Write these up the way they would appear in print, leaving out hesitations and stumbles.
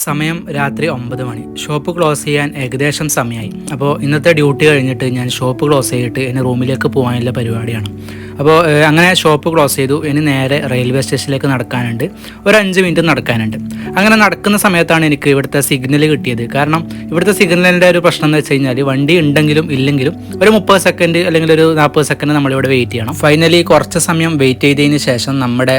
സമയം രാത്രി 9 മണി. Shop close ചെയ്യാൻ ഏകദേശം സമയമായി. അപ്പോൾ ഇന്നത്തെ ഡ്യൂട്ടി കഴിഞ്ഞിട്ട് ഞാൻ ഷോപ്പ് ക്ലോസ് ചെയ്തിട്ട് ഇനി റൂമിലേക്ക് പോകാനുള്ള പരിപാടിയാണ്. അപ്പോൾ അങ്ങനെ ഷോപ്പ് ക്ലോസ് ചെയ്തു. ഇനി നേരെ റെയിൽവേ സ്റ്റേഷനിലേക്ക് നടക്കാനുണ്ട്. ഒരു 5 മിനിറ്റ് നടക്കാനുണ്ട്. അങ്ങനെ നടക്കുന്ന സമയത്താണ് എനിക്ക് ഇവിടുത്തെ സിഗ്നൽ കിട്ടിയത്. കാരണം ഇവിടുത്തെ സിഗ്നലിൻ്റെ ഒരു പ്രശ്നം എന്ന് വെച്ച് കഴിഞ്ഞാൽ വണ്ടി ഉണ്ടെങ്കിലും ഇല്ലെങ്കിലും ഒരു 30 സെക്കൻഡ് അല്ലെങ്കിൽ ഒരു 40 സെക്കൻഡ് നമ്മളിവിടെ വെയിറ്റ് ചെയ്യണം. ഫൈനലി കുറച്ച് സമയം വെയിറ്റ് ചെയ്തതിന് ശേഷം നമ്മുടെ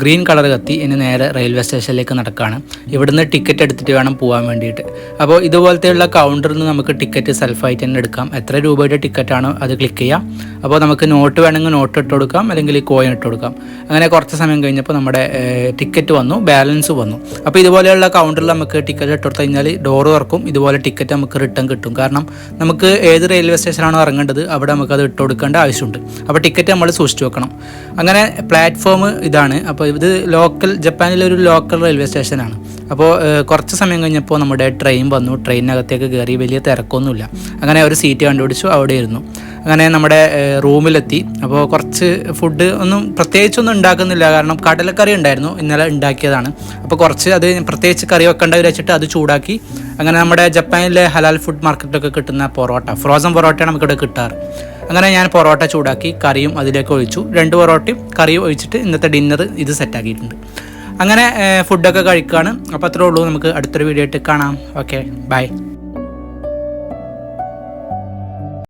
ഗ്രീൻ കളർ കത്തി ഇനി നേരെ റെയിൽവേ സ്റ്റേഷനിലേക്ക് നടക്കുകയാണ്. ഇവിടുന്ന് ടിക്കറ്റ് എടുത്തിട്ട് വേണം പോകാൻ വേണ്ടിയിട്ട്. അപ്പോൾ ഇതുപോലത്തെയുള്ള കൗണ്ടറിൽ നിന്ന് നമുക്ക് ടിക്കറ്റ് സെൽഫായിട്ട് തന്നെ എടുക്കാം. എത്ര രൂപയുടെ ടിക്കറ്റാണോ അത് ക്ലിക്ക് ചെയ്യാം. അപ്പോൾ നമുക്ക് നോട്ട് വേണമെങ്കിൽ നോട്ട് ഇട്ട് കൊടുക്കാം, അല്ലെങ്കിൽ കോയിൻ ഇട്ട് കൊടുക്കാം. അങ്ങനെ കുറച്ച് സമയം കഴിഞ്ഞപ്പോൾ നമ്മുടെ ടിക്കറ്റ് വന്നു, ബാലൻസ് വന്നു. അപ്പോൾ ഇതുപോലെയുള്ള കൗണ്ടറിൽ നമുക്ക് ടിക്കറ്റ് ഇട്ട് കൊടുത്തു കഴിഞ്ഞാൽ ഡോറ് തുറക്കും. ഇതുപോലെ ടിക്കറ്റ് നമുക്ക് റിട്ടേൺ കിട്ടും. കാരണം നമുക്ക് ഏത് റെയിൽവേ സ്റ്റേഷനാണോ ഇറങ്ങേണ്ടത് അവിടെ നമുക്കത് ഇട്ട് കൊടുക്കേണ്ട ആവശ്യമുണ്ട്. അപ്പോൾ ടിക്കറ്റ് നമ്മൾ സൂക്ഷിച്ച് വെക്കണം. അങ്ങനെ പ്ലാറ്റ്ഫോം ഇതാണ്. അപ്പോൾ ഇത് ജപ്പാനിലെ ഒരു ലോക്കൽ റെയിൽവേ സ്റ്റേഷനാണ്. അപ്പോൾ കുറച്ച് സമയം കഴിഞ്ഞപ്പോൾ നമ്മുടെ ട്രെയിൻ വന്നു. ട്രെയിനകത്തേക്ക് കയറി. വലിയ തിരക്കൊന്നുമില്ല. അങ്ങനെ ഒരു സീറ്റ് കണ്ടുപിടിച്ചു, അവിടെ ഇരുന്നു. അങ്ങനെ നമ്മുടെ റൂമിലെത്തി. അപ്പോൾ കുറച്ച് ഫുഡ് പ്രത്യേകിച്ചൊന്നും ഉണ്ടാക്കുന്നില്ല. കാരണം കടലക്കറി ഉണ്ടായിരുന്നു, ഇന്നലെ ഉണ്ടാക്കിയതാണ്. അപ്പോൾ കുറച്ച് അത് പ്രത്യേകിച്ച് കറി വെക്കേണ്ട വെച്ചിട്ട് അത് ചൂടാക്കി. അങ്ങനെ നമ്മുടെ ജപ്പാനിലെ ഹലാൽ ഫുഡ് മാർക്കറ്റൊക്കെ കിട്ടുന്ന പൊറോട്ട, ഫ്രോസൺ പൊറോട്ടയാണ് നമുക്കിവിടെ കിട്ടാറ്. അങ്ങനെ ഞാൻ പൊറോട്ട ചൂടാക്കി കറിയും അതിലേക്ക് ഒഴിച്ചു. 2 പൊറോട്ടയും കറിയും ഒഴിച്ചിട്ട് ഇന്നത്തെ ഡിന്നർ ഇത് സെറ്റാക്കിയിട്ടുണ്ട്. അങ്ങനെ ഫുഡൊക്കെ കഴിക്കുകയാണ്. അപ്പോൾ അത്രേ ഉള്ളൂ. നമുക്ക് അടുത്തൊരു വീഡിയോ ആയിട്ട് കാണാം. Okay, by.